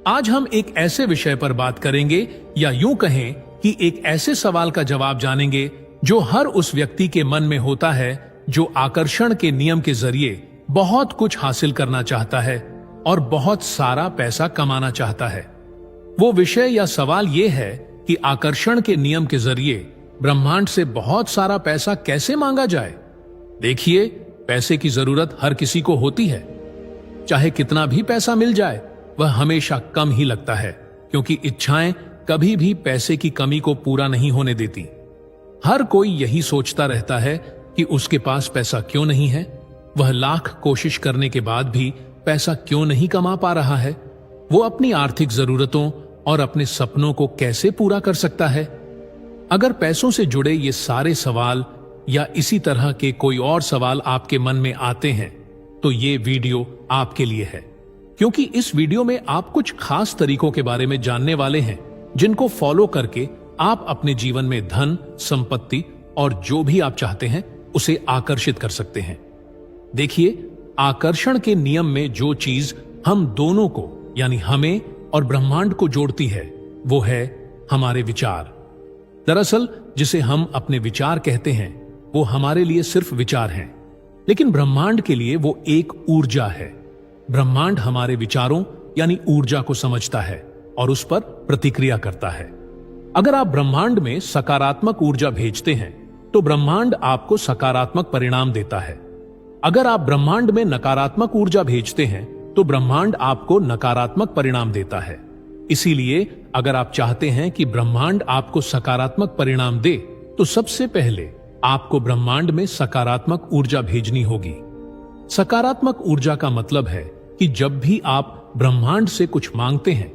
आज हम एक ऐसे विषय पर बात करेंगे, या यूं कहें कि एक ऐसे सवाल का जवाब जानेंगे जो हर उस व्यक्ति के मन में होता है जो आकर्षण के नियम के जरिए बहुत कुछ हासिल करना चाहता है और बहुत सारा पैसा कमाना चाहता है। वो विषय या सवाल ये है कि आकर्षण के नियम के जरिए ब्रह्मांड से बहुत सारा पैसा कैसे मांगा जाए। देखिए, पैसे की जरूरत हर किसी को होती है। चाहे कितना भी पैसा मिल जाए, वह हमेशा कम ही लगता है, क्योंकि इच्छाएं कभी भी पैसे की कमी को पूरा नहीं होने देती। हर कोई यही सोचता रहता है कि उसके पास पैसा क्यों नहीं है, वह लाख कोशिश करने के बाद भी पैसा क्यों नहीं कमा पा रहा है, वो अपनी आर्थिक जरूरतों और अपने सपनों को कैसे पूरा कर सकता है। अगर पैसों से जुड़े ये सारे सवाल या इसी तरह के कोई और सवाल आपके मन में आते हैं, तो ये वीडियो आपके लिए है, क्योंकि इस वीडियो में आप कुछ खास तरीकों के बारे में जानने वाले हैं जिनको फॉलो करके आप अपने जीवन में धन, संपत्ति और जो भी आप चाहते हैं उसे आकर्षित कर सकते हैं। देखिए, आकर्षण के नियम में जो चीज हम दोनों को यानी हमें और ब्रह्मांड को जोड़ती है वो है हमारे विचार। दरअसल जिसे हम अपने विचार कहते हैं वो हमारे लिए सिर्फ विचार हैं, लेकिन ब्रह्मांड के लिए वो एक ऊर्जा है। ब्रह्मांड हमारे विचारों यानी ऊर्जा को समझता है और उस पर प्रतिक्रिया करता है। अगर आप ब्रह्मांड में सकारात्मक ऊर्जा भेजते हैं तो ब्रह्मांड आपको सकारात्मक परिणाम देता है। अगर आप ब्रह्मांड में नकारात्मक ऊर्जा भेजते हैं तो ब्रह्मांड आपको नकारात्मक परिणाम देता है। इसीलिए अगर आप चाहते हैं कि ब्रह्मांड आपको सकारात्मक परिणाम दे, तो सबसे पहले आपको ब्रह्मांड में सकारात्मक ऊर्जा भेजनी होगी। सकारात्मक ऊर्जा का मतलब है कि जब भी आप ब्रह्मांड से कुछ मांगते हैं,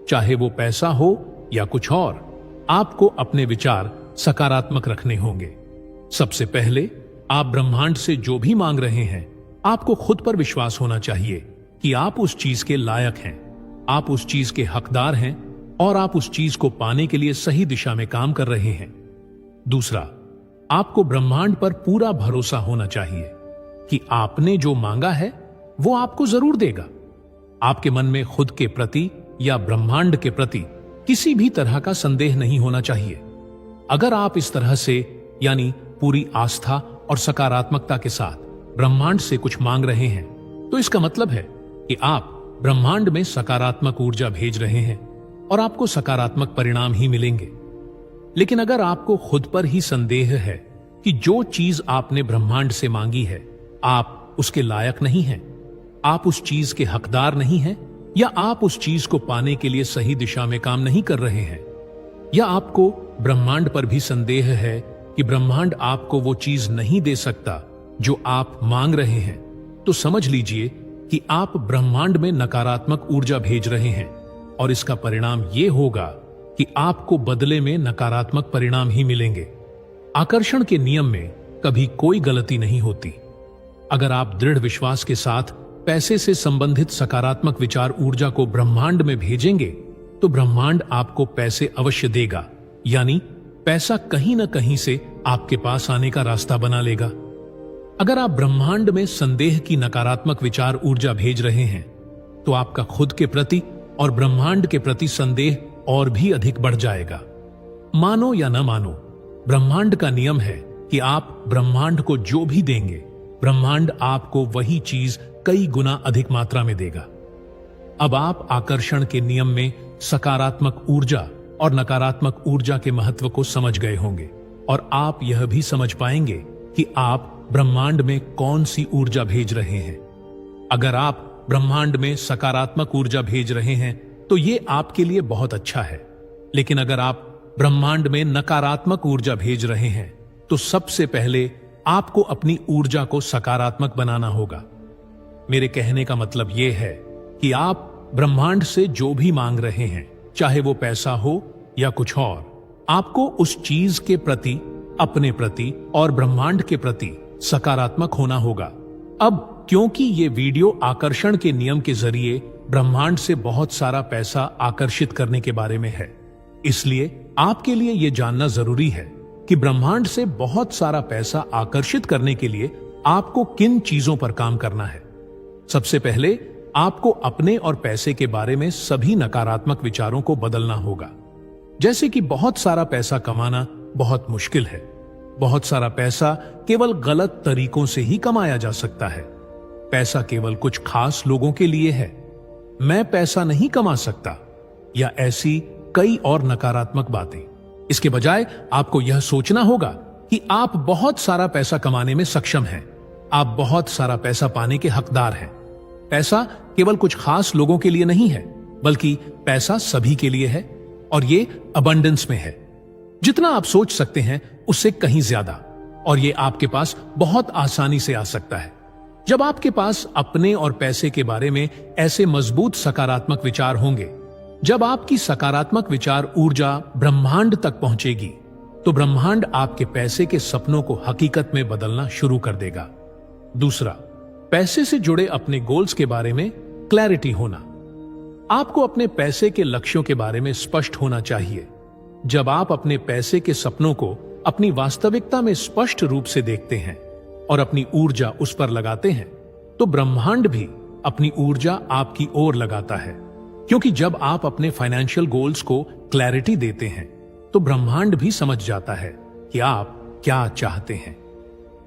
चाहे वो पैसा हो या कुछ और, आपको अपने विचार सकारात्मक रखने होंगे। सबसे पहले आप ब्रह्मांड से जो भी मांग रहे हैं, आपको खुद पर विश्वास होना चाहिए कि आप उस चीज के लायक हैं, आप उस चीज के हकदार हैं और आप उस चीज को पाने के लिए सही दिशा में काम कर रहे हैं। दूसरा, आपको ब्रह्मांड पर पूरा भरोसा होना चाहिए कि आपने जो मांगा है वो आपको जरूर देगा। आपके मन में खुद के प्रति या ब्रह्मांड के प्रति किसी भी तरह का संदेह नहीं होना चाहिए। अगर आप इस तरह से यानी पूरी आस्था और सकारात्मकता के साथ ब्रह्मांड से कुछ मांग रहे हैं, तो इसका मतलब है कि आप ब्रह्मांड में सकारात्मक ऊर्जा भेज रहे हैं और आपको सकारात्मक परिणाम ही मिलेंगे। लेकिन अगर आपको खुद पर ही संदेह है कि जो चीज आपने ब्रह्मांड से मांगी है आप उसके लायक नहीं हैं, आप उस चीज के हकदार नहीं हैं, या आप उस चीज को पाने के लिए सही दिशा में काम नहीं कर रहे हैं, या आपको ब्रह्मांड पर भी संदेह है कि ब्रह्मांड आपको वो चीज नहीं दे सकता जो आप मांग रहे हैं, तो समझ लीजिए कि आप ब्रह्मांड में नकारात्मक ऊर्जा भेज रहे हैं और इसका परिणाम ये होगा कि आपको बदले में नकारात्मक परिणाम ही मिलेंगे। आकर्षण के नियम में कभी कोई गलती नहीं होती। अगर आप दृढ़ विश्वास के साथ पैसे से संबंधित सकारात्मक विचार ऊर्जा को ब्रह्मांड में भेजेंगे तो ब्रह्मांड आपको पैसे अवश्य देगा, यानी पैसा कहीं ना कहीं से आपके पास आने का रास्ता बना लेगा। अगर आप ब्रह्मांड में संदेह की नकारात्मक विचार ऊर्जा भेज रहे हैं तो आपका खुद के प्रति और ब्रह्मांड के प्रति संदेह और भी अधिक बढ़ जाएगा। मानो या न मानो, ब्रह्मांड का नियम है कि आप ब्रह्मांड को जो भी देंगे, ब्रह्मांड आपको वही चीज कई गुना अधिक मात्रा में देगा। अब आप आकर्षण के नियम में सकारात्मक ऊर्जा और नकारात्मक ऊर्जा के महत्व को समझ गए होंगे और आप यह भी समझ पाएंगे कि आप ब्रह्मांड में कौन सी ऊर्जा भेज रहे हैं। अगर आप ब्रह्मांड में सकारात्मक ऊर्जा भेज रहे हैं तो ये आपके लिए बहुत अच्छा है, लेकिन अगर आप ब्रह्मांड में नकारात्मक ऊर्जा भेज रहे हैं तो सबसे पहले आपको अपनी ऊर्जा को सकारात्मक बनाना होगा। मेरे कहने का मतलब यह है कि आप ब्रह्मांड से जो भी मांग रहे हैं, चाहे वो पैसा हो या कुछ और, आपको उस चीज के प्रति, अपने प्रति और ब्रह्मांड के प्रति सकारात्मक होना होगा। अब क्योंकि ये वीडियो आकर्षण के नियम के जरिए ब्रह्मांड से बहुत सारा पैसा आकर्षित करने के बारे में है, इसलिए आपके लिए यह जानना जरूरी है कि ब्रह्मांड से बहुत सारा पैसा आकर्षित करने के लिए आपको किन चीजों पर काम करना है। सबसे पहले आपको अपने और पैसे के बारे में सभी नकारात्मक विचारों को बदलना होगा। जैसे कि बहुत सारा पैसा कमाना बहुत मुश्किल है, बहुत सारा पैसा केवल गलत तरीकों से ही कमाया जा सकता है, पैसा केवल कुछ खास लोगों के लिए है, मैं पैसा नहीं कमा सकता, या ऐसी कई और नकारात्मक बातें। इसके बजाय आपको यह सोचना होगा कि आप बहुत सारा पैसा कमाने में सक्षम हैं, आप बहुत सारा पैसा पाने के हकदार हैं। पैसा केवल कुछ खास लोगों के लिए नहीं है, बल्कि पैसा सभी के लिए है, और ये अबंडेंस में है। जितना आप सोच सकते हैं उससे कहीं ज्यादा, और ये आपके पास बहुत आसानी से आ सकता है। जब आपके पास अपने और पैसे के बारे में ऐसे मजबूत सकारात्मक विचार होंगे, जब आपकी सकारात्मक विचार ऊर्जा ब्रह्मांड तक पहुंचेगी, तो ब्रह्मांड आपके पैसे के सपनों को हकीकत में बदलना शुरू कर देगा। दूसरा, पैसे से जुड़े अपने गोल्स के बारे में क्लैरिटी होना। आपको अपने पैसे के लक्ष्यों के बारे में स्पष्ट होना चाहिए। जब आप अपने पैसे के सपनों को अपनी वास्तविकता में स्पष्ट रूप से देखते हैं और अपनी ऊर्जा उस पर लगाते हैं, तो ब्रह्मांड भी अपनी ऊर्जा आपकी ओर लगाता है। क्योंकि जब आप अपने फाइनेंशियल गोल्स को क्लैरिटी देते हैं, तो ब्रह्मांड भी समझ जाता है कि आप क्या चाहते हैं।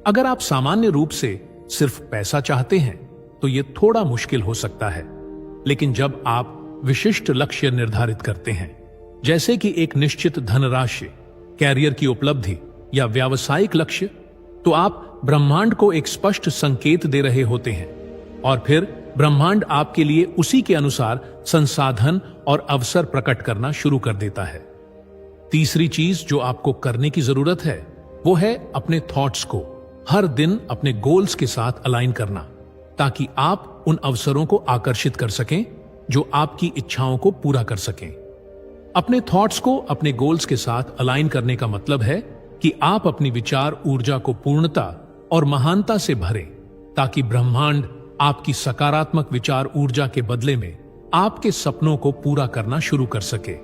अगर आप सामान्य रूप से सिर्फ पैसा चाहते हैं, तो यह थोड़ा मुश्किल हो सकता है। लेकिन जब आप विशिष्ट लक्ष्य निर्धारित करते हैं, जैसे कि एक निश्चित धनराशि, कैरियर की उपलब्धि या व्यावसायिक लक्ष्य, तो आप ब्रह्मांड को एक स्पष्ट संकेत दे रहे होते हैं, और फिर ब्रह्मांड आपके लिए उसी के अनुसार संसाधन और अवसर प्रकट करना शुरू कर देता है। तीसरी चीज जो आपको करने की जरूरत है, वो है अपने थॉट्स को हर दिन अपने गोल्स के साथ अलाइन करना, ताकि आप उन अवसरों को आकर्षित कर सकें जो आपकी इच्छाओं को पूरा कर सकें। अपने थॉट्स को अपने गोल्स के साथ अलाइन करने का मतलब है कि आप अपनी विचार ऊर्जा को पूर्णता और महानता से भरें, ताकि ब्रह्मांड आपकी सकारात्मक विचार ऊर्जा के बदले में आपके सपनों को पूरा करना शुरू कर सके।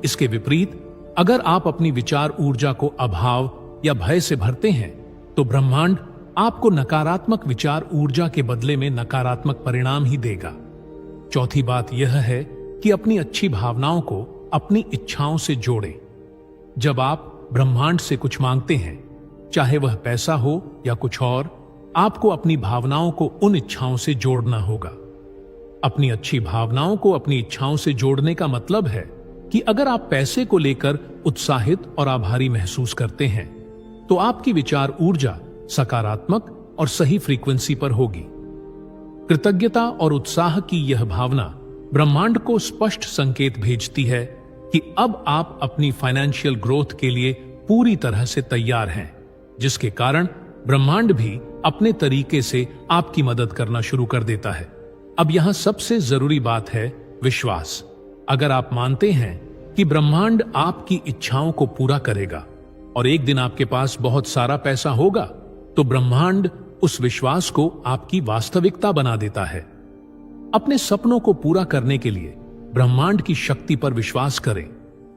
इसके विपरीत, अगर आप अपनी विचार ऊर्जा को अभाव या भय से भरते हैं, तो ब्रह्मांड आपको नकारात्मक विचार ऊर्जा के बदले में नकारात्मक परिणाम ही देगा। चौथी बात यह है कि अपनी अच्छी भावनाओं को अपनी इच्छाओं से जोड़ें। जब आप ब्रह्मांड से कुछ मांगते हैं, चाहे वह पैसा हो या कुछ और, आपको अपनी भावनाओं को उन इच्छाओं से जोड़ना होगा। अपनी अच्छी भावनाओं को अपनी इच्छाओं से जोड़ने का मतलब है कि अगर आप पैसे को लेकर उत्साहित और आभारी महसूस करते हैं, तो आपकी विचार ऊर्जा सकारात्मक और सही फ्रीक्वेंसी पर होगी। कृतज्ञता और उत्साह की यह भावना ब्रह्मांड को स्पष्ट संकेत भेजती है कि अब आप अपनी फाइनेंशियल ग्रोथ के लिए पूरी तरह से तैयार हैं, जिसके कारण ब्रह्मांड भी अपने तरीके से आपकी मदद करना शुरू कर देता है। अब यहां सबसे जरूरी बात है विश्वास। अगर आप मानते हैं कि ब्रह्मांड आपकी इच्छाओं को पूरा करेगा और एक दिन आपके पास बहुत सारा पैसा होगा, तो ब्रह्मांड उस विश्वास को आपकी वास्तविकता बना देता है। अपने सपनों को पूरा करने के लिए ब्रह्मांड की शक्ति पर विश्वास करें,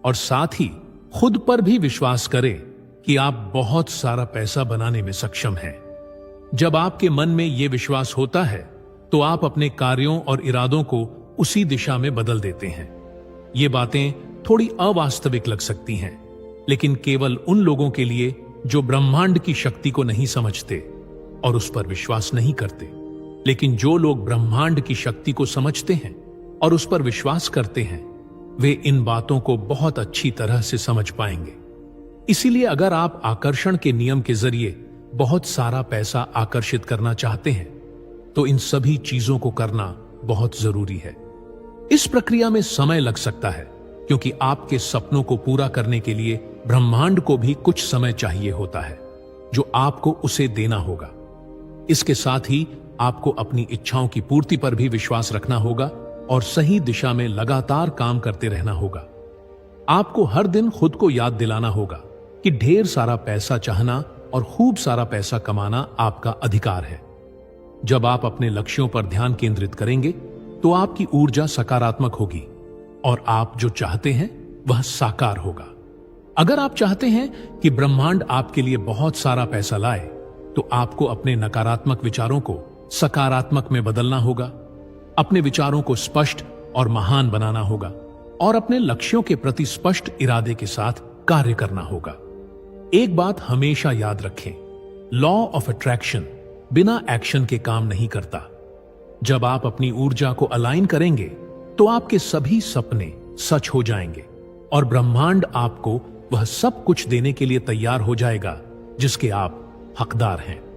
और साथ ही खुद पर भी विश्वास करें कि आप बहुत सारा पैसा बनाने में सक्षम हैं। जब आपके मन में यह विश्वास होता है, तो आप अपने कार्यों और इरादों को उसी दिशा में बदल देते हैं। ये बातें थोड़ी अवास्तविक लग सकती हैं, लेकिन केवल उन लोगों के लिए जो ब्रह्मांड की शक्ति को नहीं समझते और उस पर विश्वास नहीं करते। लेकिन जो लोग ब्रह्मांड की शक्ति को समझते हैं और उस पर विश्वास करते हैं, वे इन बातों को बहुत अच्छी तरह से समझ पाएंगे। इसीलिए अगर आप आकर्षण के नियम के जरिए बहुत सारा पैसा आकर्षित करना चाहते हैं, तो इन सभी चीजों को करना बहुत जरूरी है। इस प्रक्रिया में समय लग सकता है, क्योंकि आपके सपनों को पूरा करने के लिए ब्रह्मांड को भी कुछ समय चाहिए होता है, जो आपको उसे देना होगा। इसके साथ ही आपको अपनी इच्छाओं की पूर्ति पर भी विश्वास रखना होगा और सही दिशा में लगातार काम करते रहना होगा। आपको हर दिन खुद को याद दिलाना होगा कि ढेर सारा पैसा चाहना और खूब सारा पैसा कमाना आपका अधिकार है। जब आप अपने लक्ष्यों पर ध्यान केंद्रित करेंगे, तो आपकी ऊर्जा सकारात्मक होगी और आप जो चाहते हैं वह साकार होगा। अगर आप चाहते हैं कि ब्रह्मांड आपके लिए बहुत सारा पैसा लाए, तो आपको अपने नकारात्मक विचारों को सकारात्मक में बदलना होगा। अपने विचारों को स्पष्ट और महान बनाना होगा और अपने लक्ष्यों के प्रति स्पष्ट इरादे के साथ कार्य करना होगा। एक बात हमेशा याद रखें, लॉ ऑफ अट्रैक्शन बिना एक्शन के काम नहीं करता। जब आप अपनी ऊर्जा को अलाइन करेंगे तो आपके सभी सपने सच हो जाएंगे और ब्रह्मांड आपको वह सब कुछ देने के लिए तैयार हो जाएगा जिसके आप हकदार हैं।